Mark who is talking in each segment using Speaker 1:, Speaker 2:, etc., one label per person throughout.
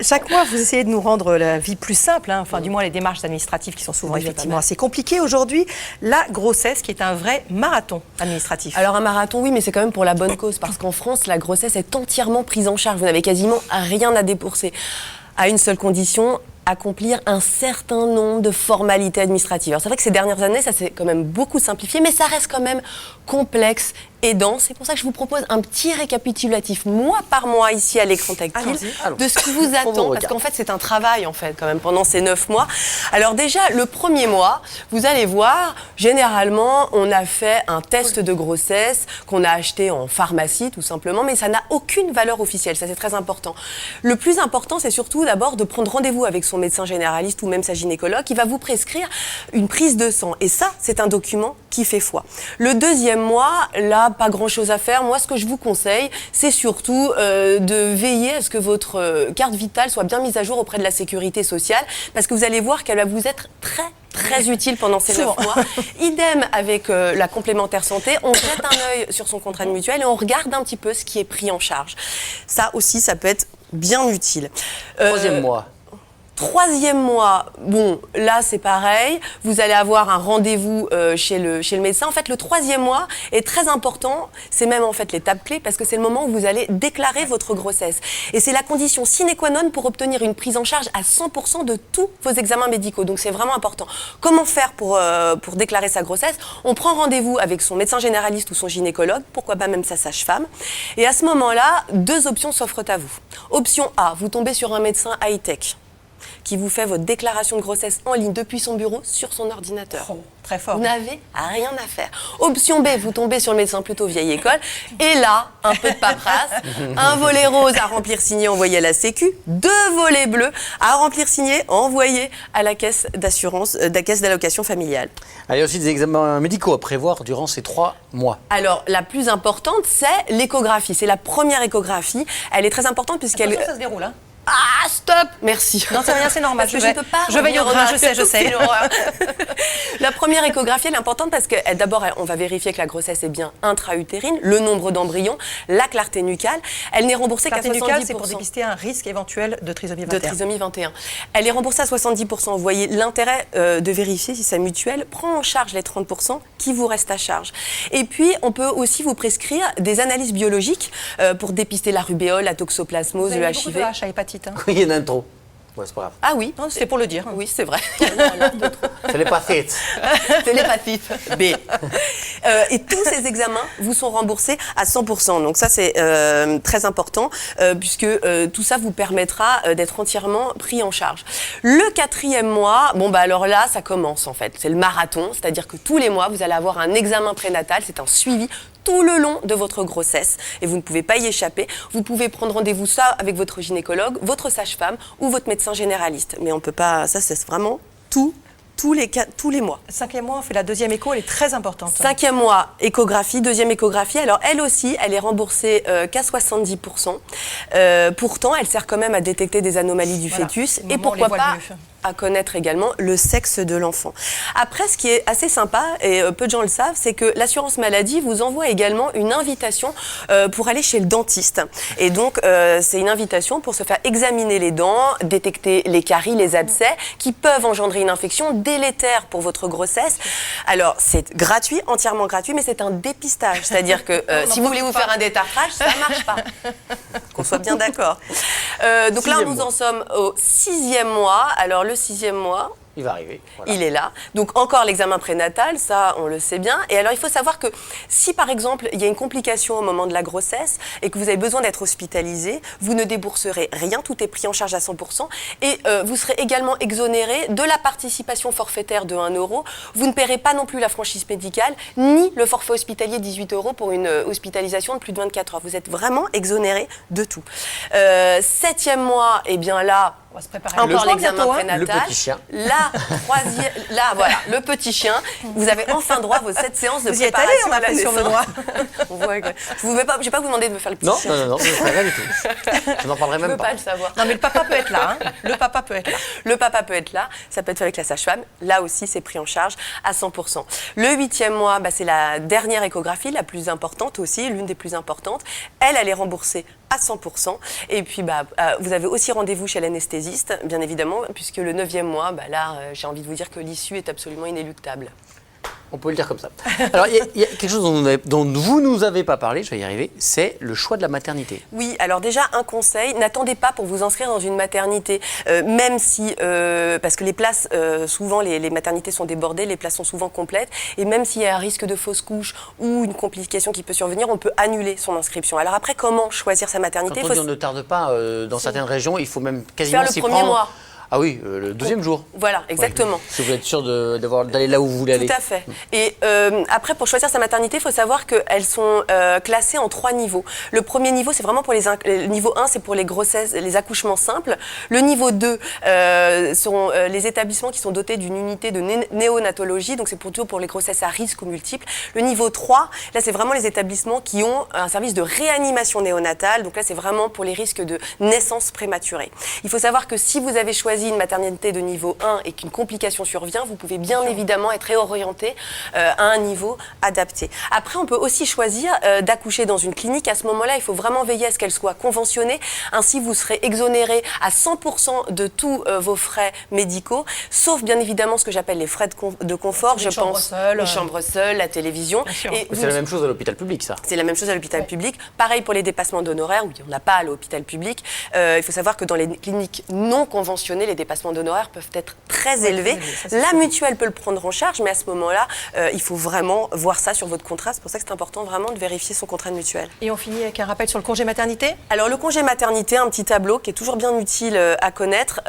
Speaker 1: Chaque mois, vous essayez de nous rendre la vie plus simple, hein, enfin du moins les démarches administratives qui sont souvent effectivement assez compliquées. Aujourd'hui, la grossesse qui est un vrai marathon administratif.
Speaker 2: Alors un marathon, oui, mais c'est quand même pour la bonne cause, parce qu'en France, la grossesse est entièrement prise en charge. Vous n'avez quasiment rien à débourser, à une seule condition, accomplir un certain nombre de formalités administratives. Alors c'est vrai que ces dernières années, ça s'est quand même beaucoup simplifié, mais ça reste quand même complexe et dense. C'est pour ça que je vous propose un petit récapitulatif, mois par mois, ici à l'écran tactile, de ce qui vous attend, parce qu'en fait, c'est un travail, en fait, quand même, pendant ces 9 mois. Alors déjà, le premier mois, vous allez voir, généralement, on a fait un test de grossesse qu'on a acheté en pharmacie, tout simplement, mais ça n'a aucune valeur officielle, ça c'est très important. Le plus important, c'est surtout d'abord de prendre rendez-vous avec son médecin généraliste ou même sa gynécologue qui va vous prescrire une prise de sang. Et ça, c'est un document qui fait foi. Le deuxième mois, là, pas grand-chose à faire. Moi, ce que je vous conseille, c'est surtout de veiller à ce que votre carte vitale soit bien mise à jour auprès de la sécurité sociale, parce que vous allez voir qu'elle va vous être très utile pendant ces 9 mois. Idem avec la complémentaire santé, on jette un œil sur son contrat de mutuelle et on regarde un petit peu ce qui est pris en charge. Ça aussi, ça peut être bien utile.
Speaker 3: Troisième mois.
Speaker 2: Troisième mois, bon, là c'est pareil, vous allez avoir un rendez-vous chez le médecin. En fait, le troisième mois est très important, c'est même en fait l'étape clé parce que c'est le moment où vous allez déclarer votre grossesse. Et c'est la condition sine qua non pour obtenir une prise en charge à 100% de tous vos examens médicaux. Donc c'est vraiment important. Comment faire pour déclarer sa grossesse? On prend rendez-vous avec son médecin généraliste ou son gynécologue, pourquoi pas même sa sage-femme. Et à ce moment-là, 2 options s'offrent à vous. Option A, vous tombez sur un médecin high-tech qui vous fait votre déclaration de grossesse en ligne depuis son bureau sur son ordinateur.
Speaker 1: Oh, très fort.
Speaker 2: Vous n'avez rien à faire. Option B, vous tombez sur le médecin plutôt vieille école. Et là, un peu de paperasse, un volet rose à remplir signé, envoyé à la Sécu, 2 volets bleus à remplir signé, envoyé à la caisse d'assurance, la caisse d'allocation familiale.
Speaker 3: Il y a aussi des examens médicaux à prévoir durant ces 3 mois.
Speaker 2: Alors, la plus importante, c'est l'échographie. C'est la première échographie. Elle est très importante puisqu'elle...
Speaker 1: Attention, ça se déroule, hein.
Speaker 2: Ah, stop! Merci.
Speaker 1: Non, c'est rien, c'est normal.
Speaker 2: Parce que je peux pas.
Speaker 1: Je veille au grain, je sais.
Speaker 2: La première échographie, elle est importante parce que d'abord, on va vérifier que la grossesse est bien intra-utérine, le nombre d'embryons, la clarté nucale. Elle n'est remboursée qu'à 70%.
Speaker 1: Nucale, c'est pour dépister un risque éventuel de trisomie 21.
Speaker 2: De trisomie 21. Elle est remboursée à 70%. Vous voyez l'intérêt de vérifier si sa mutuelle prend en charge les 30% qui vous restent à charge. Et puis, on peut aussi vous prescrire des analyses biologiques pour dépister la rubéole, la toxoplasmose, le HIV.
Speaker 1: Hein.
Speaker 3: Oui, il y en a trop. Ouais, c'est pas grave.
Speaker 2: Ah oui,
Speaker 1: c'est pour le dire.
Speaker 2: Oui, c'est vrai.
Speaker 3: C'est l'hépatite.
Speaker 2: C'est l'hépatite B. Et tous ces examens vous sont remboursés à 100%. Donc ça, c'est très important puisque tout ça vous permettra d'être entièrement pris en charge. Le 4e mois, bon bah alors là, ça commence en fait. C'est le marathon, c'est-à-dire que tous les mois, vous allez avoir un examen prénatal. C'est un suivi tout le long de votre grossesse et vous ne pouvez pas y échapper. Vous pouvez prendre rendez-vous ça avec votre gynécologue, votre sage-femme ou votre médecin généraliste. Mais on peut pas, ça c'est vraiment tous les mois.
Speaker 1: 5e mois, on fait la 2e écho, elle est très importante.
Speaker 2: 5e mois, échographie, 2e échographie. Alors elle aussi, elle est remboursée qu'à 70%. Pourtant, elle sert quand même à détecter des anomalies du fœtus et pourquoi pas à connaître également le sexe de l'enfant. Après, ce qui est assez sympa, et peu de gens le savent, c'est que l'assurance maladie vous envoie également une invitation pour aller chez le dentiste. Et donc, c'est une invitation pour se faire examiner les dents, détecter les caries, les abcès, qui peuvent engendrer une infection délétère pour votre grossesse. Alors, c'est gratuit, entièrement gratuit, mais c'est un dépistage. C'est-à-dire que si vous voulez vous faire un détartrage, ça ne marche pas. Qu'on soit bien d'accord. Donc là, nous en sommes au 6e mois. Alors, le 6e mois,
Speaker 3: il va arriver. Voilà.
Speaker 2: Il est là. Donc encore l'examen prénatal, ça on le sait bien. Et alors il faut savoir que si par exemple il y a une complication au moment de la grossesse et que vous avez besoin d'être hospitalisé, vous ne débourserez rien, tout est pris en charge à 100% et vous serez également exonéré de la participation forfaitaire de 1 €. Vous ne paierez pas non plus la franchise médicale ni le forfait hospitalier 18 € pour une hospitalisation de plus de 24 heures. Vous êtes vraiment exonéré de tout. 7e mois, et bien là,
Speaker 1: on va se préparer.
Speaker 2: Encore l'examen prénatal.
Speaker 3: Le petit chien.
Speaker 2: Là, voilà, le petit chien. Vous avez enfin droit à vos 7 séances de préparation.
Speaker 1: On a l'impression, Benoît.
Speaker 2: Je ne vais pas vous demander de me faire le petit chien.
Speaker 3: Non, je ne ferai rien du tout. Je n'en parlerai même pas.
Speaker 2: Je ne veux pas le savoir.
Speaker 1: Non, mais le papa peut être là. Hein. Le papa peut être là.
Speaker 2: Le papa peut être là. Ça peut être fait avec la sage-femme. Là aussi, c'est pris en charge à 100%. Le 8e mois, c'est la dernière échographie, la plus importante aussi, l'une des plus importantes. Elle est remboursée à 100%. Et puis, vous avez aussi rendez-vous chez l'anesthésiste, bien évidemment, puisque le 9e mois, là, j'ai envie de vous dire que l'issue est absolument inéluctable.
Speaker 3: On peut le dire comme ça. Alors, il y a quelque chose dont vous ne nous avez pas parlé, je vais y arriver, c'est le choix de la maternité.
Speaker 2: Oui, alors déjà, un conseil, n'attendez pas pour vous inscrire dans une maternité, même si, parce que les places, souvent, les maternités sont débordées, les places sont souvent complètes, et même s'il y a un risque de fausse couche ou une complication qui peut survenir, on peut annuler son inscription. Alors après, comment choisir sa maternité?
Speaker 3: Quand on dit on ne tarde pas, dans certaines régions, il faut même quasiment s'y prendre.
Speaker 2: Faire le premier mois.
Speaker 3: Ah oui, le 2e jour.
Speaker 2: Voilà, exactement.
Speaker 3: Ouais, si vous êtes sûr d'aller là où vous voulez aller.
Speaker 2: Tout à fait. Et après, pour choisir sa maternité, il faut savoir qu'elles sont classées en 3 niveaux. Le premier niveau, c'est vraiment pour le niveau 1, c'est pour les grossesses, les accouchements simples. Le niveau 2 sont les établissements qui sont dotés d'une unité de néonatologie, donc c'est plutôt pour les grossesses à risque ou multiples. Le niveau 3, là, c'est vraiment les établissements qui ont un service de réanimation néonatale, donc là, c'est vraiment pour les risques de naissance prématurée. Il faut savoir que si vous avez choisi une maternité de niveau 1 et qu'une complication survient, vous pouvez bien évidemment être réorienté à un niveau adapté. Après, on peut aussi choisir d'accoucher dans une clinique. À ce moment-là, il faut vraiment veiller à ce qu'elle soit conventionnée. Ainsi, vous serez exonéré à 100% de tous vos frais médicaux, sauf bien évidemment ce que j'appelle les frais de confort. Je pense les chambres seules, la télévision.
Speaker 3: C'est la même chose à l'hôpital public, ça.
Speaker 2: C'est la même chose à l'hôpital public. Pareil pour les dépassements d'honoraires, où il n'y en a pas à l'hôpital public. Il faut savoir que dans les cliniques non conventionnées, les dépassements d'honoraires peuvent être très élevés. La mutuelle peut le prendre en charge, mais à ce moment-là, il faut vraiment voir ça sur votre contrat. C'est pour ça que c'est important vraiment de vérifier son contrat de mutuelle.
Speaker 1: Et on finit avec un rappel sur le congé maternité.
Speaker 2: Alors le congé maternité, un petit tableau qui est toujours bien utile à connaître,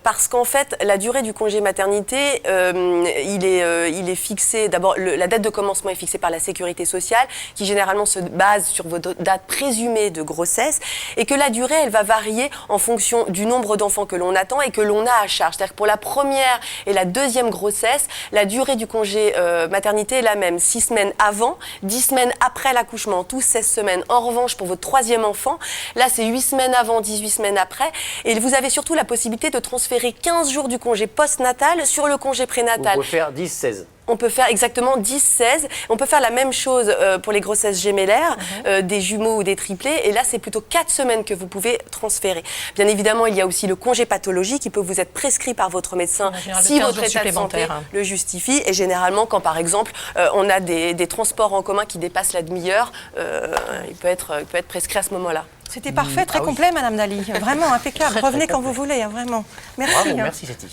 Speaker 2: parce qu'en fait, la durée du congé maternité, il est fixé, d'abord la date de commencement est fixée par la sécurité sociale, qui généralement se base sur votre date présumée de grossesse, et que la durée, elle va varier en fonction du nombre d'enfants que l'on attend et que l'on a à charge. C'est-à-dire que pour la première et la deuxième grossesse, la durée du congé maternité est la même. 6 semaines avant, 10 semaines après l'accouchement, tous 16 semaines. En revanche, pour votre 3e enfant, là, c'est 8 semaines avant, 18 semaines après. Et vous avez surtout la possibilité de transférer 15 jours du congé postnatal sur le congé prénatal.
Speaker 3: Vous pouvez faire 10-16.
Speaker 2: On peut faire exactement 10-16. On peut faire la même chose pour les grossesses gémellaires, des jumeaux ou des triplés. Et là, c'est plutôt 4 semaines que vous pouvez transférer. Bien évidemment, il y a aussi le congé pathologie qui peut vous être prescrit par votre médecin si votre état de santé le justifie. Et généralement, quand par exemple, on a des transports en commun qui dépassent la demi-heure, il peut être prescrit à ce moment-là.
Speaker 1: C'était parfait, très complet, Madame Dali. Vraiment impeccable. Revenez quand vous voulez, vraiment. Merci.
Speaker 3: Bravo, merci, Séti.